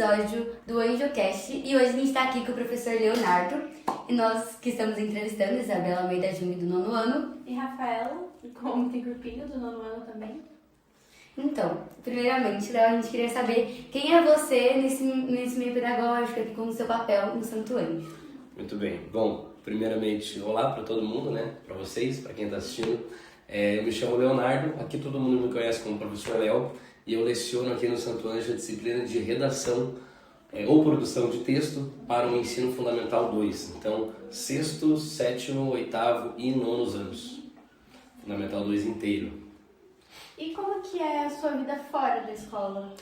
episódio do AnjoCast e hoje a gente está aqui com o professor Leonardo e nós que estamos entrevistando Isabela Almeida Júnior do 9º ano e Rafaela, como tem grupinho do 9º ano também. Então, primeiramente, Léo, a gente queria saber quem é você nesse meio pedagógico aqui com o seu papel no Santo Anjo. Muito bem. Bom, primeiramente, olá para todo mundo, né? Para vocês, para quem está assistindo. Eu me chamo Leonardo, aqui todo mundo me conhece como professor Léo e eu leciono aqui no Santo Anjo a disciplina de redação ou produção de texto para o ensino fundamental 2. Então, 6º, 7º, 8º e 9º anos. Fundamental 2 inteiro. E como que é a sua vida fora da escola?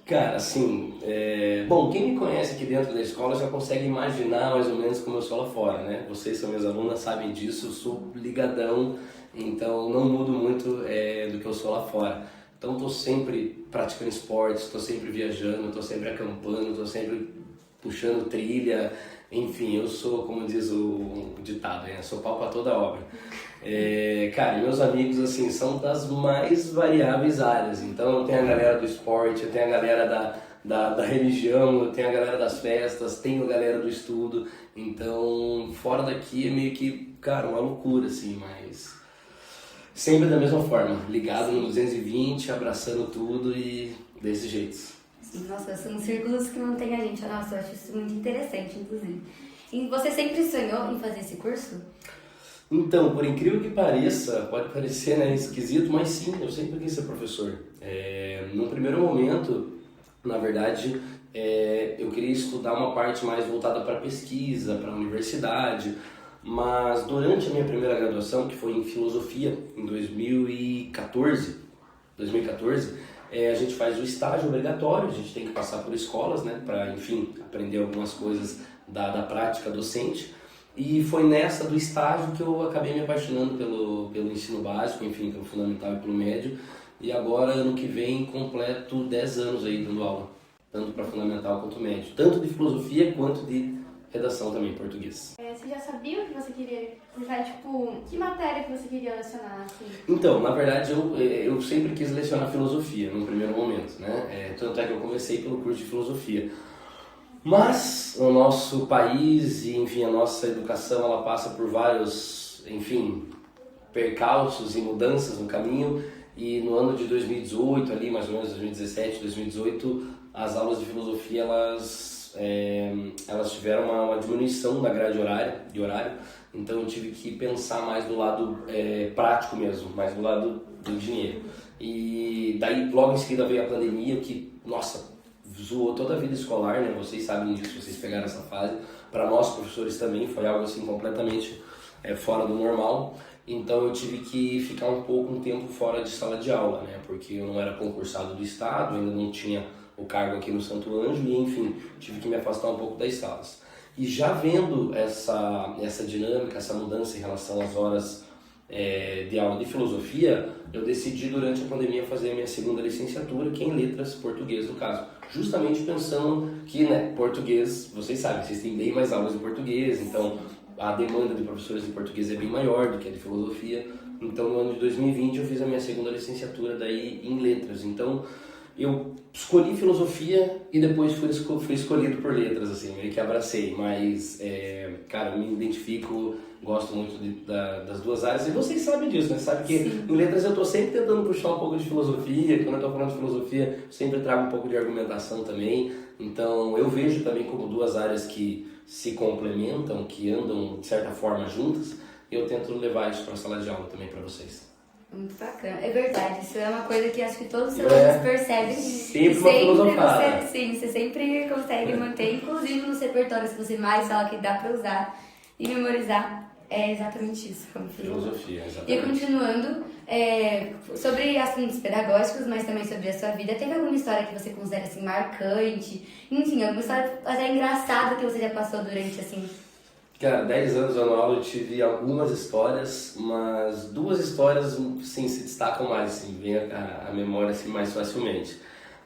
Cara, assim, bom, quem me conhece aqui dentro da escola já consegue imaginar mais ou menos como eu sou lá fora, né? Vocês são minhas alunas, sabem disso, eu sou ligadão, então não mudo muito do que eu sou lá fora. Então estou sempre praticando esportes, estou sempre viajando, estou sempre acampando, estou sempre puxando trilha, enfim, eu sou, como diz o ditado, sou pau para toda obra. Cara, meus amigos assim são das mais variáveis áreas, então eu tenho a galera do esporte, eu tenho a galera da religião, eu tenho a galera das festas, tenho a galera do estudo, então fora daqui é meio que, cara, uma loucura assim, mas sempre da mesma forma, ligado no 220, abraçando tudo e desse jeito. Nossa, são círculos que mantêm a gente. Nossa, eu acho isso muito interessante, inclusive. E você sempre sonhou em fazer esse curso? Então, por incrível que pareça, pode parecer, né, esquisito, mas sim, eu sempre quis ser professor. No primeiro momento, na verdade, eu queria estudar uma parte mais voltada para pesquisa, para a universidade, mas durante a minha primeira graduação, que foi em filosofia, em 2014, a gente faz o estágio obrigatório, a gente tem que passar por escolas, né, para, enfim, aprender algumas coisas da prática docente. E foi nessa do estágio que eu acabei me apaixonando pelo ensino básico, enfim, pelo fundamental e pelo médio. E agora, ano que vem, completo 10 anos aí dando aula, tanto para fundamental quanto médio. Tanto de filosofia quanto de redação também, português. Você já sabia o que você queria cursar? Tipo, que matéria que você queria lecionar? Assim? Então, na verdade, eu sempre quis lecionar filosofia no primeiro momento, né? Tanto é que eu comecei pelo curso de filosofia. Mas o nosso país e, enfim, a nossa educação, ela passa por vários, enfim, percalços e mudanças no caminho. E no ano de 2018, ali mais ou menos 2017, 2018, as aulas de filosofia, elas tiveram uma diminuição da grade de horário. Então eu tive que pensar mais do lado prático mesmo, mais do lado do dinheiro. E daí logo em seguida veio a pandemia, que, nossa, zoou toda a vida escolar, né? Vocês sabem disso, vocês pegaram essa fase. Para nós, professores, também foi algo assim completamente fora do normal. Então eu tive que ficar um tempo fora de sala de aula, né? Porque eu não era concursado do Estado, ainda não tinha o cargo aqui no Santo Anjo e, enfim, tive que me afastar um pouco das salas. E já vendo essa dinâmica, essa mudança em relação às horas de aula de filosofia, eu decidi durante a pandemia fazer a minha segunda licenciatura, que é em letras, português no caso. Justamente pensando que, né, português, vocês sabem, vocês têm bem mais aulas de português, então a demanda de professores de português é bem maior do que a de filosofia. Então no ano de 2020 eu fiz a minha segunda licenciatura daí em letras. Então eu escolhi filosofia e depois fui escolhido por letras, assim, meio que abracei, mas, cara, eu me identifico, gosto muito das duas áreas, e vocês sabem disso, né? Sabe que Sim. Em letras eu tô sempre tentando puxar um pouco de filosofia, quando eu tô falando de filosofia, eu sempre trago um pouco de argumentação também, então eu vejo também como duas áreas que se complementam, que andam, de certa forma, juntas, e eu tento levar isso para a sala de aula também para vocês. Muito bacana, é verdade, isso é uma coisa que acho que todos os alunos percebem. Sempre uma filosofada. Você sempre consegue manter, inclusive nos repertórios que você mais fala que dá para usar e memorizar, é exatamente isso. Como filosofia, exatamente. E continuando, sobre assuntos pedagógicos, mas também sobre a sua vida, teve alguma história que você considera assim marcante? Enfim, alguma história até engraçada que você já passou durante assim? Cara, 10 anos dando aula eu tive algumas histórias, mas duas histórias sim, se destacam mais, assim, vem a memória assim, mais facilmente.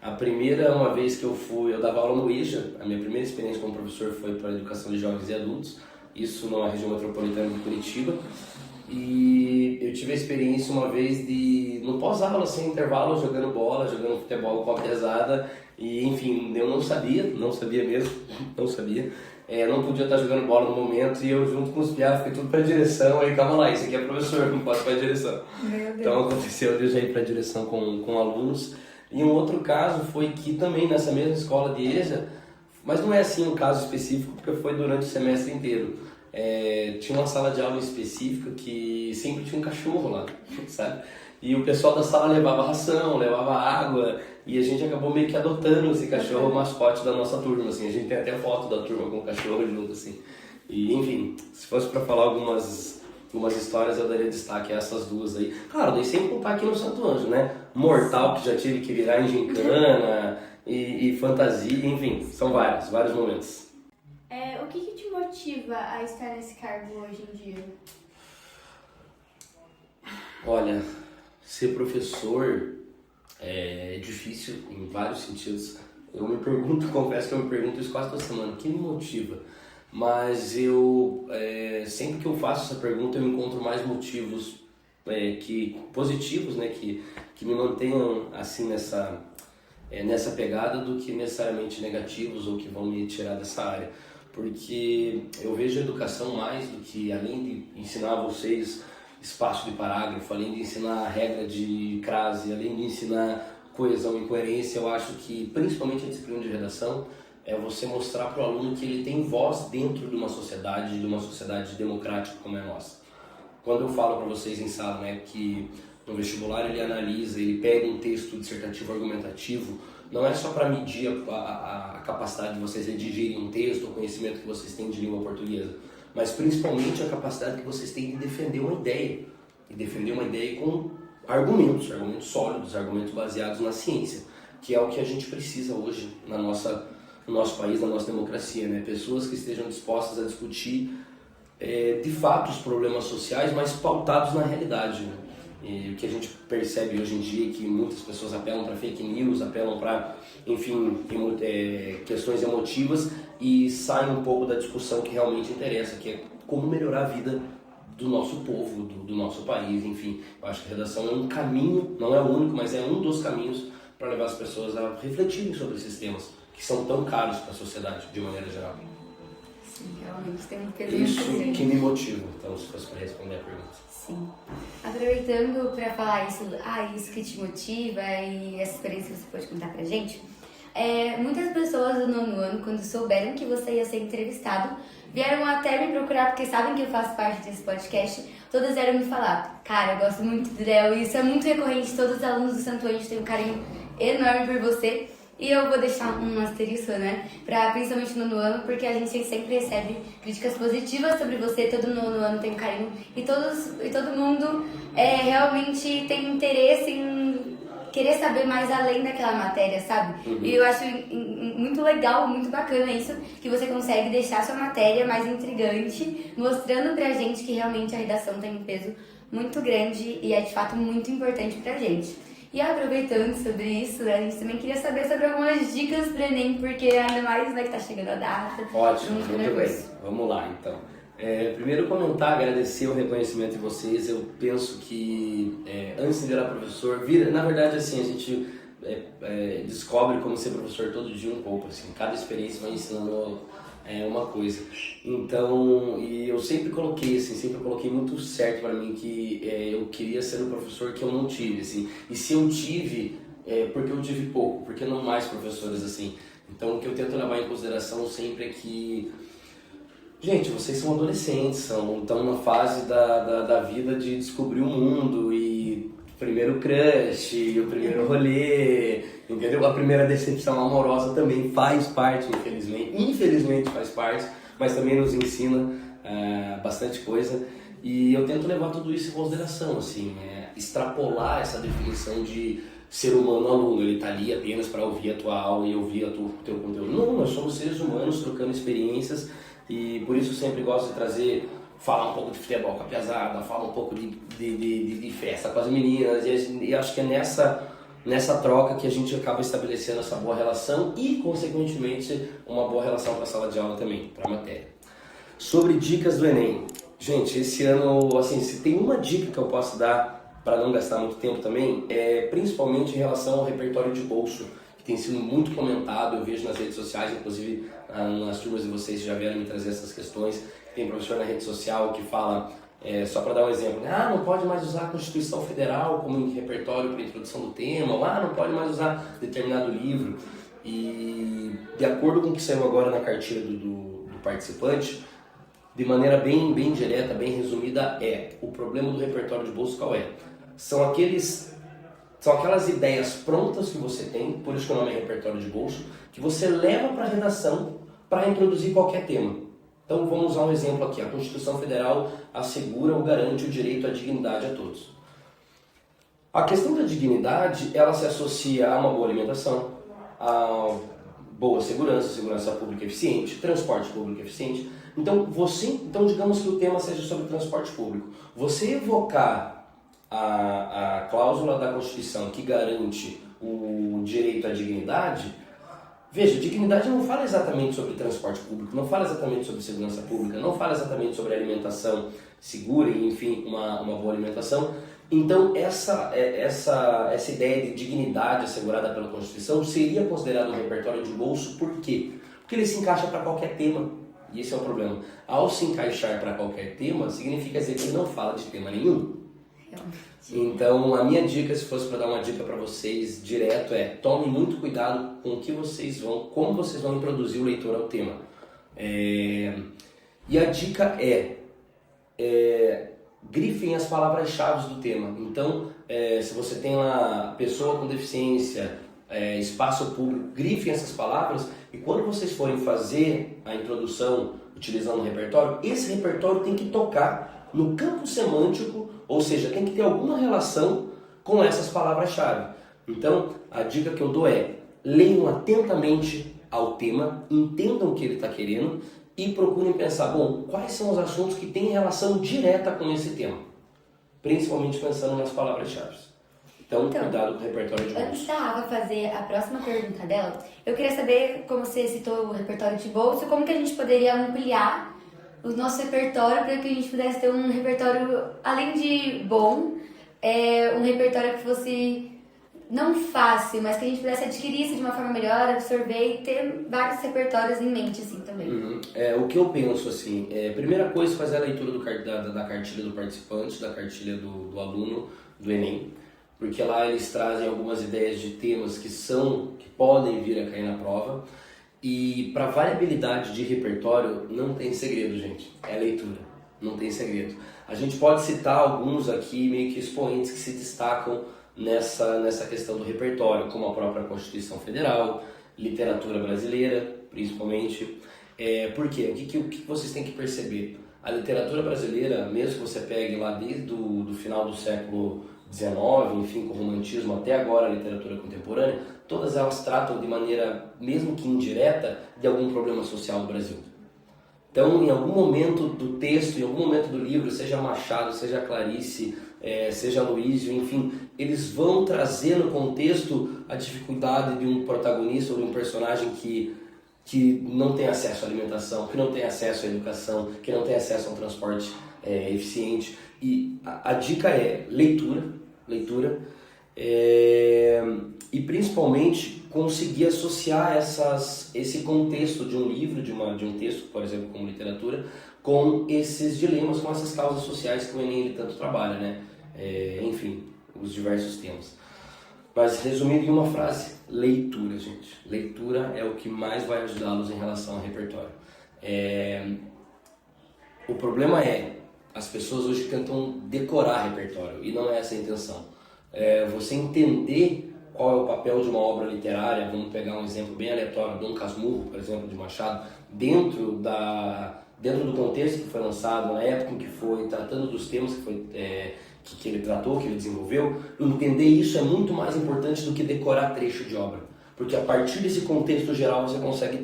A primeira, uma vez que eu dava aula no IJA, a minha primeira experiência como professor foi para a educação de jovens e adultos, isso na região metropolitana de Curitiba, e eu tive a experiência uma vez de, no pós-aula, sem intervalo, jogando bola, jogando futebol com a pesada, E enfim, eu não sabia mesmo, não sabia. Não podia estar jogando bola no momento e eu junto com os piá fui tudo pra direção, aí calma lá, isso aqui é professor, não pode pra direção. Então aconteceu de eu já ir pra direção com alunos. E um outro caso foi que também nessa mesma escola de EJA, mas não é assim um caso específico porque foi durante o semestre inteiro. Tinha uma sala de aula específica que sempre tinha um cachorro lá, sabe? E o pessoal da sala levava ração, levava água, e a gente acabou meio que adotando esse cachorro, o mascote da nossa turma, assim. A gente tem até foto da turma com o cachorro junto, assim. E, enfim, se fosse para falar algumas histórias, eu daria destaque a essas duas aí. Claro, daí sem contar aqui no Santo Anjo, né? Mortal, que já tive que virar em gincana, e fantasia, enfim, são vários momentos. O que te motiva a estar nesse cargo hoje em dia? Olha, ser professor é difícil em vários sentidos. Confesso que eu me pergunto isso quase toda semana, o que me motiva? Mas sempre que eu faço essa pergunta, eu encontro mais motivos positivos, né, que me mantenham assim nessa pegada do que necessariamente negativos ou que vão me tirar dessa área. Porque eu vejo a educação mais do que, além de ensinar vocês espaço de parágrafo, além de ensinar a regra de crase, além de ensinar coesão e coerência, eu acho que principalmente a disciplina de redação é você mostrar para o aluno que ele tem voz dentro de uma sociedade democrática como é a nossa. Quando eu falo para vocês em sala, né, que no vestibular ele analisa, ele pega um texto dissertativo argumentativo, não é só para medir a capacidade de vocês redigirem um texto, o conhecimento que vocês têm de língua portuguesa, mas principalmente a capacidade que vocês têm de defender uma ideia. E defender uma ideia com argumentos sólidos, argumentos baseados na ciência, que é o que a gente precisa hoje no nosso país, na nossa democracia, né? Pessoas que estejam dispostas a discutir de fato os problemas sociais, mas pautados na realidade, né? E o que a gente percebe hoje em dia é que muitas pessoas apelam para fake news, apelam para, enfim, questões emotivas e saem um pouco da discussão que realmente interessa, que é como melhorar a vida do nosso povo, do nosso país, enfim. Eu acho que a redação é um caminho, não é o único, mas é um dos caminhos para levar as pessoas a refletirem sobre esses temas, que são tão caros para a sociedade, de maneira geral. Sim, realmente tem um peso Isso muito grande. que me motiva, então, se fosse para responder a pergunta. Sim. Aproveitando para falar isso que te motiva e essa experiência que você pode contar pra gente, muitas pessoas do nono ano, quando souberam que você ia ser entrevistado, vieram até me procurar porque sabem que eu faço parte desse podcast. Todas vieram me falar, cara, eu gosto muito do Del, e isso é muito recorrente, todos os alunos do Santo Anjo têm um carinho enorme por você. E eu vou deixar um asterisco, né, principalmente no nono ano, porque a gente sempre recebe críticas positivas sobre você, todo nono ano tem um carinho, e todo mundo realmente tem interesse em querer saber mais além daquela matéria, sabe? Uhum. E eu acho muito legal, muito bacana isso, que você consegue deixar sua matéria mais intrigante, mostrando pra gente que realmente a redação tem um peso muito grande e é de fato muito importante pra gente. E aproveitando sobre isso, a gente também queria saber sobre algumas dicas pro Enem, porque ainda mais, né, que tá chegando a data. Ótimo, muito bem. Vamos lá, então. Primeiro comentar, agradecer o reconhecimento de vocês. Eu penso que antes de virar professor, na verdade, assim, a gente descobre como ser professor todo dia um pouco, assim. Cada experiência vai ensinando uma coisa. Então, e eu sempre coloquei muito certo para mim que eu queria ser um professor que eu não tive, assim. E se eu tive, porque eu tive pouco, porque não mais professores assim. Então, o que eu tento levar em consideração sempre é que, gente, vocês são adolescentes, estão na fase da vida de descobrir o mundo e o primeiro crush, o primeiro rolê, entendeu? A primeira decepção amorosa também faz parte, infelizmente faz parte, mas também nos ensina bastante coisa. E eu tento levar tudo isso em consideração, assim, extrapolar essa definição de ser humano aluno, ele está ali apenas para ouvir a tua aula e ouvir o teu conteúdo. Não, nós somos seres humanos trocando experiências e por isso sempre gosto de falar um pouco de futebol com a piazada, falar um pouco de festa com as meninas e acho que é nessa troca que a gente acaba estabelecendo essa boa relação e, consequentemente, uma boa relação para a sala de aula também, para a matéria. Sobre dicas do Enem. Gente, esse ano, assim, se tem uma dica que eu posso dar para não gastar muito tempo também, principalmente em relação ao repertório de bolso que tem sido muito comentado, eu vejo nas redes sociais, inclusive nas turmas de vocês já vieram me trazer essas questões. Tem professor na rede social que fala, só para dar um exemplo, não pode mais usar a Constituição Federal como repertório para introdução do tema, ou não pode mais usar determinado livro. E de acordo com o que saiu agora na cartilha do participante, de maneira bem direta, bem resumida, o problema do repertório de bolso qual é? São aquelas ideias prontas que você tem, por isso que o nome é repertório de bolso, que você leva para a redação para introduzir qualquer tema. Então vamos usar um exemplo aqui. A Constituição Federal assegura ou garante o direito à dignidade a todos. A questão da dignidade, ela se associa a uma boa alimentação, a boa segurança pública eficiente, transporte público eficiente. Então digamos que o tema seja sobre transporte público. Você evocar a cláusula da Constituição que garante o direito à dignidade. Veja, dignidade não fala exatamente sobre transporte público, não fala exatamente sobre segurança pública, não fala exatamente sobre alimentação segura e, enfim, uma boa alimentação. Então, essa ideia de dignidade assegurada pela Constituição seria considerada um repertório de bolso, por quê? Porque ele se encaixa para qualquer tema, e esse é o problema. Ao se encaixar para qualquer tema, significa dizer que ele não fala de tema nenhum. Então, a minha dica, se fosse para dar uma dica para vocês direto, tomem muito cuidado com como vocês vão introduzir o leitor ao tema. E a dica grifem as palavras-chave do tema. Então, se você tem lá pessoa com deficiência, espaço público, grifem essas palavras e quando vocês forem fazer a introdução utilizando o repertório, esse repertório tem que tocar no campo semântico, ou seja, tem que ter alguma relação com essas palavras-chave. Então, a dica que eu dou leiam atentamente ao tema, entendam o que ele está querendo e procurem pensar, quais são os assuntos que têm relação direta com esse tema, principalmente pensando nas palavras-chave. Então, cuidado com o repertório de bolso. Antes da Rafa fazer a próxima pergunta dela, eu queria saber, como você citou o repertório de bolso, como que a gente poderia ampliar o nosso repertório para que a gente pudesse ter um repertório, além de bom, um repertório que fosse não fácil, mas que a gente pudesse adquirir isso de uma forma melhor, absorver e ter vários repertórios em mente, assim, também. O que eu penso, assim, primeira coisa, fazer a leitura da cartilha do participante, da cartilha do aluno, do Enem, porque lá eles trazem algumas ideias de temas que podem vir a cair na prova. E para variabilidade de repertório não tem segredo, gente. É leitura, não tem segredo. A gente pode citar alguns aqui meio que expoentes que se destacam nessa questão do repertório, como a própria Constituição Federal, literatura brasileira, principalmente. Por quê? O que vocês têm que perceber? A literatura brasileira, mesmo que você pegue lá desde o final do século XIX, enfim, com o romantismo até agora a literatura contemporânea, todas elas tratam de maneira, mesmo que indireta, de algum problema social do Brasil. Então, em algum momento do texto, em algum momento do livro, seja Machado, seja Clarice, seja Luísio, enfim, eles vão trazer no contexto a dificuldade de um protagonista ou de um personagem que não tem acesso à alimentação, que não tem acesso à educação, que não tem acesso a um transporte eficiente. E a dica é leitura, e principalmente conseguir associar esse contexto de um livro, de um texto, por exemplo, como literatura, com esses dilemas, com essas causas sociais que o Enem ele tanto trabalha, né? Enfim, os diversos temas. Mas resumindo em uma frase, leitura, gente. Leitura é o que mais vai ajudá-los em relação ao repertório. O problema as pessoas hoje tentam decorar repertório, e não é essa a intenção. Você entender qual é o papel de uma obra literária, vamos pegar um exemplo bem aleatório, Dom Casmurro, por exemplo, de Machado, dentro do contexto que foi lançado, na época em que foi, tratando dos temas que ele tratou, que ele desenvolveu, entender isso é muito mais importante do que decorar trecho de obra. Porque a partir desse contexto geral você consegue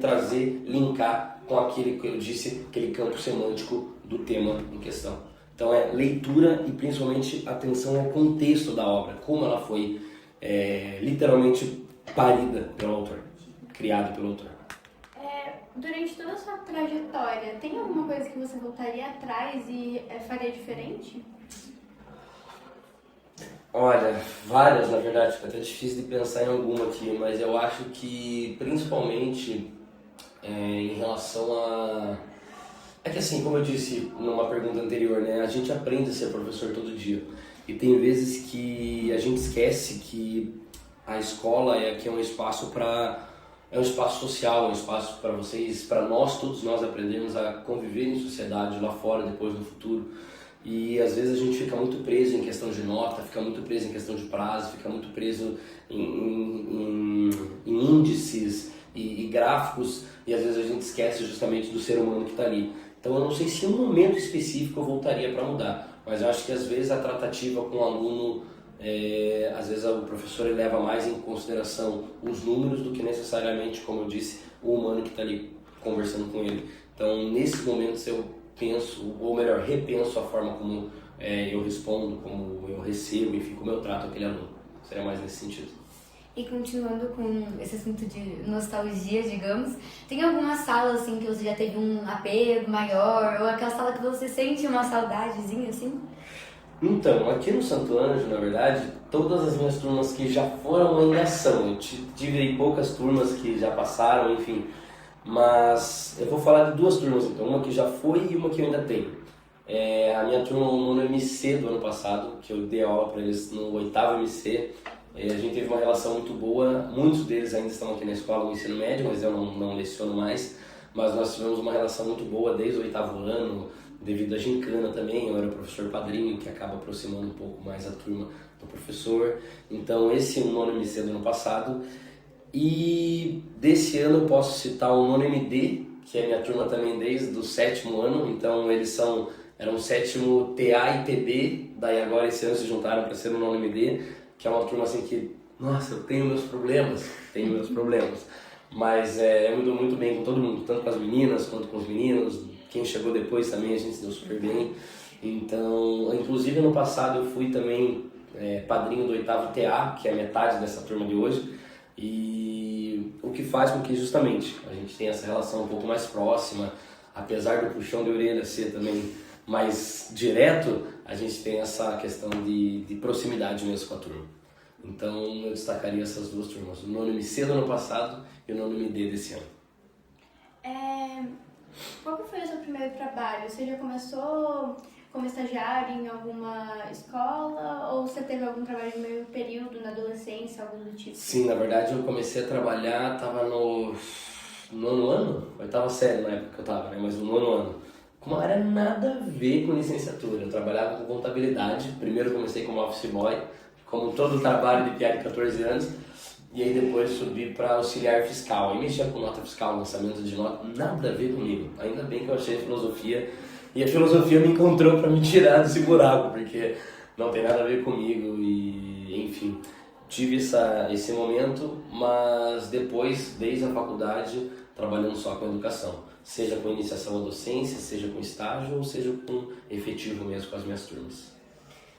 linkar com aquele que eu disse, aquele campo semântico do tema em questão. Então leitura e principalmente atenção ao contexto da obra, como ela foi literalmente parida pelo autor, criada pelo autor. Durante toda a sua trajetória, tem alguma coisa que você voltaria atrás e faria diferente? Olha, várias na verdade, fica até difícil de pensar em alguma aqui, mas eu acho que principalmente em relação a... É que assim, como eu disse numa pergunta anterior, né, a gente aprende a ser professor todo dia. E tem vezes que a gente esquece que a escola aqui é um espaço para... É um espaço social, é um espaço para vocês, para nós, todos nós aprendemos a conviver em sociedade lá fora, depois no futuro. E às vezes a gente fica muito preso em questão de nota, fica muito preso em questão de prazo, fica muito preso em índices e gráficos, e às vezes a gente esquece justamente do ser humano que está ali. Então eu não sei se em um momento específico eu voltaria para mudar, mas eu acho que às vezes a tratativa com o aluno, às vezes o professor ele leva mais em consideração os números do que necessariamente, como eu disse, o humano que está ali conversando com ele. Então nesses momentos eu penso, ou melhor, repenso a forma como eu respondo, como eu recebo, enfim, como eu trato aquele aluno. Seria mais nesse sentido. E continuando com esse assunto de nostalgia, digamos, tem alguma sala assim que você já teve um apego maior, ou aquela sala que você sente uma saudadezinha assim? Então, aqui no Santo Anjo, na verdade, todas as minhas turmas que já foram ainda são. Eu tive aí poucas turmas que já passaram, enfim. Mas eu vou falar de duas turmas então, uma que já foi e uma que eu ainda tenho. A minha turma no MC do ano passado, que eu dei aula para eles no 8º MC, a gente teve uma relação muito boa, muitos deles ainda estão aqui na escola no ensino médio, mas eu não leciono mais, mas nós tivemos uma relação muito boa desde o 8º ano, devido à gincana também, eu era o professor padrinho, que acaba aproximando um pouco mais a turma do professor. Então esse 9º MC do ano passado. E desse ano eu posso citar o 9º MD, que é minha turma também desde o 7º ano, então eles eram o 7º TA e TB, daí agora esse ano se juntaram para ser o 9º MD, que é uma turma assim que, nossa, eu tenho meus problemas, mas eu me dou muito bem com todo mundo, tanto com as meninas quanto com os meninos, quem chegou depois também a gente se deu super bem. Então, inclusive ano passado eu fui também padrinho do 8º TA, que é metade dessa turma de hoje, e o que faz com que justamente a gente tenha essa relação um pouco mais próxima, apesar do puxão de orelha ser também mais direto, a gente tem essa questão de proximidade mesmo com a turma. Então eu destacaria essas duas turmas, o 9º MC do ano passado e o 9º MD desse ano. Qual que foi o seu primeiro trabalho? Você já começou como estagiário em alguma escola ou você teve algum trabalho de meio período na adolescência, algo do tipo? Sim, na verdade eu comecei a trabalhar, estava no 9º ano, 8ª série na época que eu estava, né? Mas no 9º ano. Não era nada a ver com licenciatura, eu trabalhava com contabilidade, primeiro comecei como office boy, como todo trabalho de piá de 14 anos, e aí depois subi para auxiliar fiscal, aí mexia com nota fiscal, lançamento de nota, nada a ver comigo, ainda bem que eu achei filosofia, e a filosofia me encontrou para me tirar desse buraco, porque não tem nada a ver comigo, e enfim, tive esse momento, mas depois, desde a faculdade, trabalhando só com educação, seja com iniciação à docência, seja com estágio ou seja com efetivo mesmo com as minhas turmas.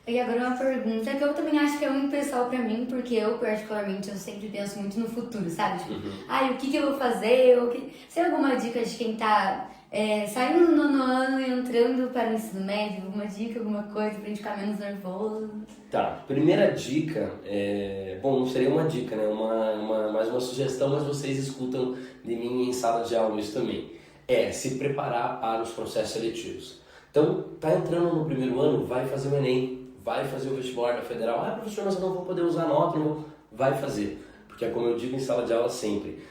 E agora uma pergunta que eu também acho que é muito pessoal pra mim, porque eu particularmente eu sempre penso muito no futuro, sabe? Tipo, o que eu vou fazer? Você tem alguma dica de quem tá saindo do 9º ano e entrando para o ensino médio? Alguma dica, alguma coisa pra gente ficar menos nervoso? Tá, primeira dica, bom, não seria uma dica, né? Mais uma sugestão, mas vocês escutam de mim em sala de aula isso também. Se preparar para os processos seletivos. Então, tá entrando no primeiro ano, vai fazer o Enem, vai fazer o vestibular da Federal. Professor, mas eu não vou poder usar nota, não vou. Vai fazer. Porque é como eu digo em sala de aula sempre,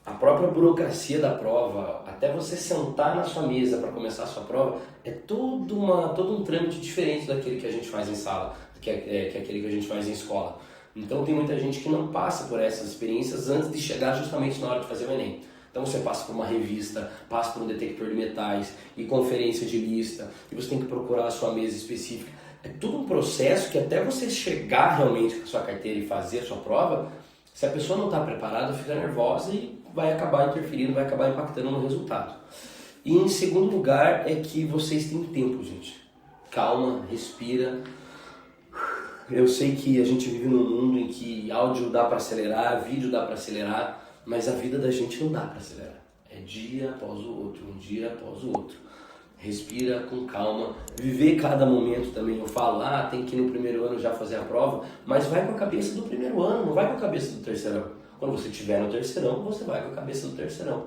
a própria burocracia da prova, até você sentar na sua mesa para começar a sua prova, é todo um trâmite diferente daquele que a gente faz em sala, que é aquele que a gente faz em escola. Então tem muita gente que não passa por essas experiências antes de chegar justamente na hora de fazer o Enem. Então você passa por uma revista, passa por um detector de metais e conferência de lista, e você tem que procurar a sua mesa específica. É tudo um processo que até você chegar realmente com a sua carteira e fazer a sua prova, se a pessoa não está preparada, fica nervosa e vai acabar interferindo, vai acabar impactando no resultado. E em segundo lugar é que vocês têm tempo, gente. Calma, respira. Eu sei que a gente vive num mundo em que áudio dá para acelerar, vídeo dá para acelerar, mas a vida da gente não dá para acelerar. É dia após o outro, um dia após o outro. respira com calma, viver cada momento também. Eu falo, tem que ir no primeiro ano já fazer a prova, mas vai com a cabeça do primeiro ano, não vai com a cabeça do terceirão. Quando você estiver no terceirão, você vai com a cabeça do terceirão.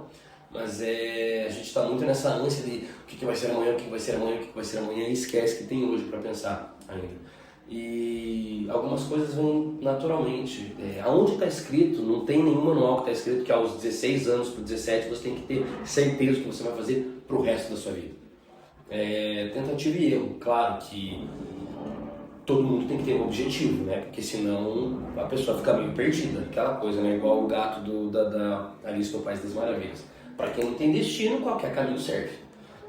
Mas a gente está muito nessa ânsia de o que vai ser amanhã, o que vai ser amanhã, o que vai ser amanhã, e esquece que tem hoje para pensar ainda. E algumas coisas vêm naturalmente. Aonde está escrito, não tem nenhum manual que está escrito que aos 16 anos para 17 você tem que ter certeza do que você vai fazer para o resto da sua vida. Tentativa e erro. Claro que todo mundo tem que ter um objetivo, né? Porque senão a pessoa fica meio perdida. Aquela coisa, né? Igual o gato da Alice no País das Maravilhas. Para quem não tem destino, qualquer caminho serve.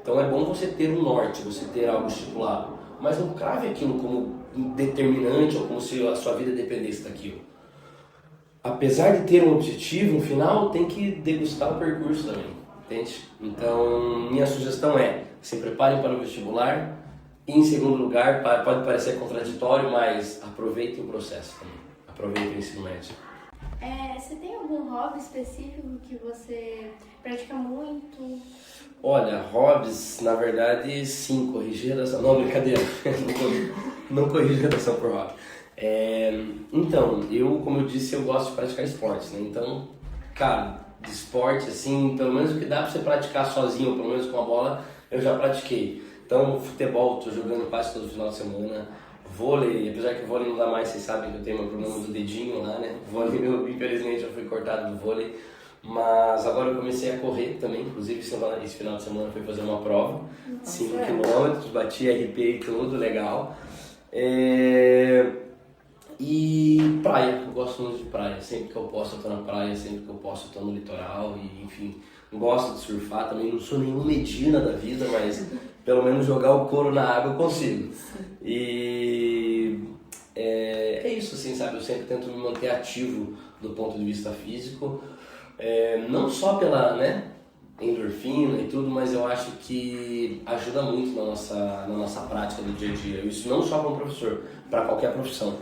Então é bom você ter um norte, você ter algo estipulado. Mas não crave aquilo como determinante ou como se a sua vida dependesse daquilo. Apesar de ter um objetivo, no final tem que degustar o percurso também, entende? Então, minha sugestão se preparem para o vestibular. E em segundo lugar, pode parecer contraditório, mas aproveitem o processo também. Aproveitem o ensino médio. Você tem algum hobby específico que você pratica muito? Olha, hobbies, na verdade, sim, corrigir redação. Não, brincadeira. Não corrigir redação por hobby. Então, como eu disse, eu gosto de praticar esportes, né? Então, cara, de esporte, assim, pelo menos o que dá pra você praticar sozinho, ou pelo menos com a bola, eu já pratiquei. Então, futebol, tô jogando quase todo final de semana. Vôlei, apesar que o vôlei não dá mais, vocês sabem que eu tenho meu problema do dedinho lá, né? Vôlei, infelizmente, eu fui cortado do vôlei. Mas agora eu comecei a correr também, inclusive esse final de semana fui fazer uma prova, 5 km, bati RP e tudo, legal. E praia, eu gosto muito de praia, sempre que eu posso eu tô na praia, sempre que eu posso eu tô no litoral e enfim, gosto de surfar também, não sou nenhum Medina da vida, mas pelo menos jogar o couro na água eu consigo. E é isso assim, sabe, eu sempre tento me manter ativo do ponto de vista físico. Não só pela endorfina e tudo, mas eu acho que ajuda muito na nossa prática do dia a dia. Isso não só para um professor, para qualquer profissão.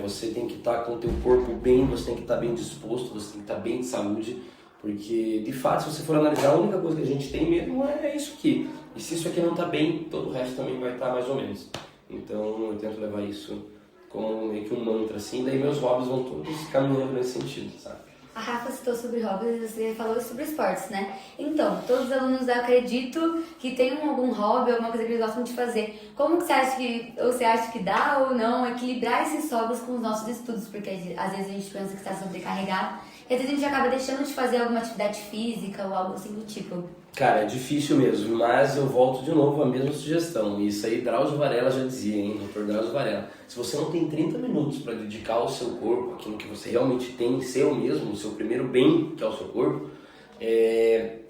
Você tem que estar com o teu corpo bem, você tem que estar bem disposto, você tem que estar bem de saúde, porque de fato, se você for analisar, a única coisa que a gente tem mesmo é isso aqui. E se isso aqui não está bem, todo o resto também vai estar mais ou menos. Então eu tento levar isso como meio que um mantra assim, daí meus hobbies vão todos caminhando nesse sentido, sabe? A Rafa citou sobre hobbies e você falou sobre esportes, né? Então, todos os alunos, eu acredito que tenham algum hobby, alguma coisa que eles gostam de fazer. Como que você acha que dá ou não equilibrar esses hobbies com os nossos estudos? Porque às vezes a gente pensa que está sobrecarregado e às vezes a gente acaba deixando de fazer alguma atividade física ou algo assim do tipo. Cara, é difícil mesmo, mas eu volto de novo à mesma sugestão. Isso aí Drauzio Varela já dizia, hein, Dr. Drauzio Varela. Se você não tem 30 minutos para dedicar ao seu corpo, aquilo que você realmente tem, seu mesmo, o seu primeiro bem, que é o seu corpo,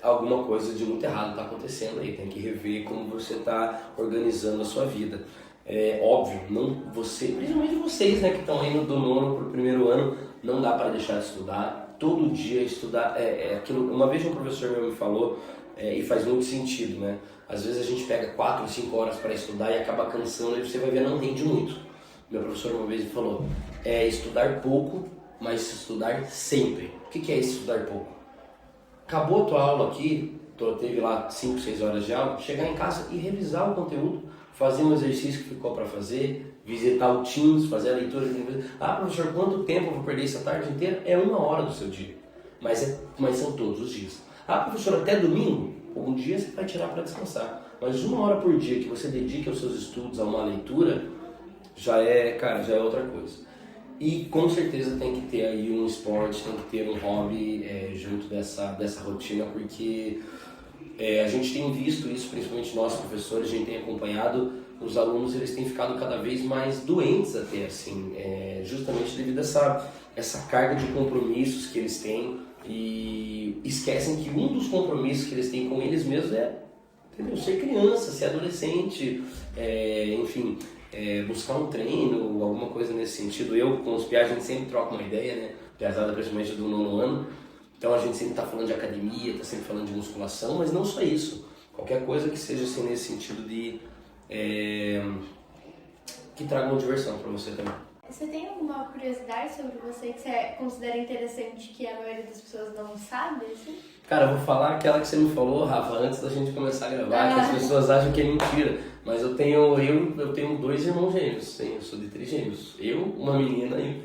alguma coisa de muito errado está acontecendo aí. Tem que rever como você está organizando a sua vida. Óbvio, principalmente vocês, né, que estão aí do nono para o primeiro ano, não dá para deixar de estudar. Todo dia estudar, aquilo. Uma vez um professor meu me falou, e faz muito sentido, né? Às vezes a gente pega 4 ou 5 horas para estudar e acaba cansando e você vai ver, não rende muito. Meu professor uma vez me falou, estudar pouco, mas estudar sempre. O que é estudar pouco? Acabou a tua aula aqui, teve lá 5, 6 horas de aula, chegar em casa e revisar o conteúdo, fazer um exercício que ficou para fazer, visitar o Teams, fazer a leitura. Professor, quanto tempo eu vou perder essa tarde inteira? É 1 hora do seu dia, mas são todos os dias. Professor, até domingo? Um dia você vai tirar para descansar, mas 1 hora por dia que você dedique aos seus estudos, a uma leitura, já é outra coisa. E com certeza tem que ter aí um esporte, tem que ter um hobby junto dessa rotina, porque a gente tem visto isso, principalmente nós professores, a gente tem acompanhado, os alunos eles têm ficado cada vez mais doentes até, assim, justamente devido a essa carga de compromissos que eles têm e esquecem que um dos compromissos que eles têm com eles mesmos ser criança, ser adolescente, enfim, buscar um treino, alguma coisa nesse sentido. Eu com os piás a gente sempre troca uma ideia, né? Piazada principalmente do nono ano, então a gente sempre está falando de academia, está sempre falando de musculação, mas não só isso, qualquer coisa que seja assim nesse sentido de que traga uma diversão para você também. Você tem alguma curiosidade sobre você que você considera interessante que a maioria das pessoas não sabe, assim? Cara, eu vou falar aquela que você me falou, Rafa, antes da gente começar a gravar, que as pessoas acham que é mentira. Mas eu tenho 2 irmãos gêmeos, sim, eu sou de trigêmeos. Eu, uma menina e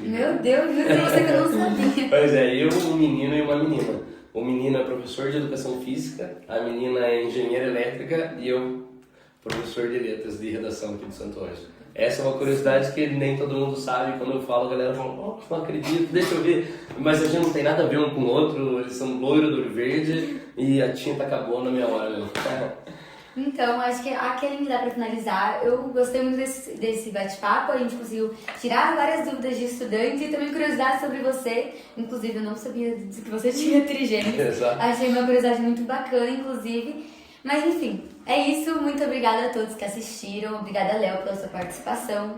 Meu Deus, você que eu não sabia. Pois é, eu, um menino e uma menina. O menino é professor de educação física, a menina é engenheira elétrica e eu, professor de letras de redação aqui do Santo Anjo. Essa é uma curiosidade que nem todo mundo sabe. Quando eu falo, a galera fala, não acredito, deixa eu ver. Mas a gente não tem nada a ver um com o outro, eles são loiro do olho verde e a tinta acabou na minha hora, meu. Então, acho que aquele dá pra finalizar. Eu gostei muito desse bate-papo, a gente conseguiu tirar várias dúvidas de estudante e também curiosidades sobre você. Inclusive, eu não sabia que você tinha trigêmeos. Exato. Achei uma curiosidade muito bacana, inclusive. Mas enfim, é isso. Muito obrigada a todos que assistiram. Obrigada, Léo, pela sua participação.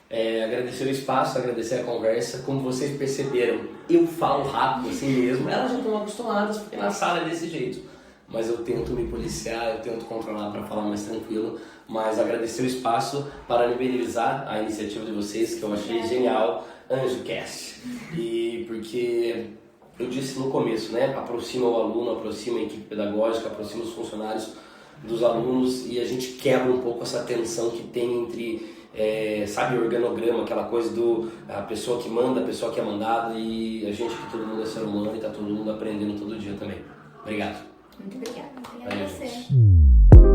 Agradecer o espaço, agradecer a conversa. Como vocês perceberam, eu falo rápido assim mesmo. Elas já estão acostumadas porque na sala é desse jeito. Mas eu tento me policiar, eu tento controlar para falar mais tranquilo. Mas agradecer o espaço, parabenizar a iniciativa de vocês, que eu achei genial, AnjoCast. E porque eu disse no começo, né? Aproxima o aluno, aproxima a equipe pedagógica, aproxima os funcionários dos alunos e a gente quebra um pouco essa tensão que tem entre, sabe, o organograma, aquela coisa a pessoa que manda, a pessoa que é mandada e a gente que todo mundo é ser humano e tá todo mundo aprendendo todo dia também. Obrigado. Muito obrigada. Obrigada a você. Valeu, gente.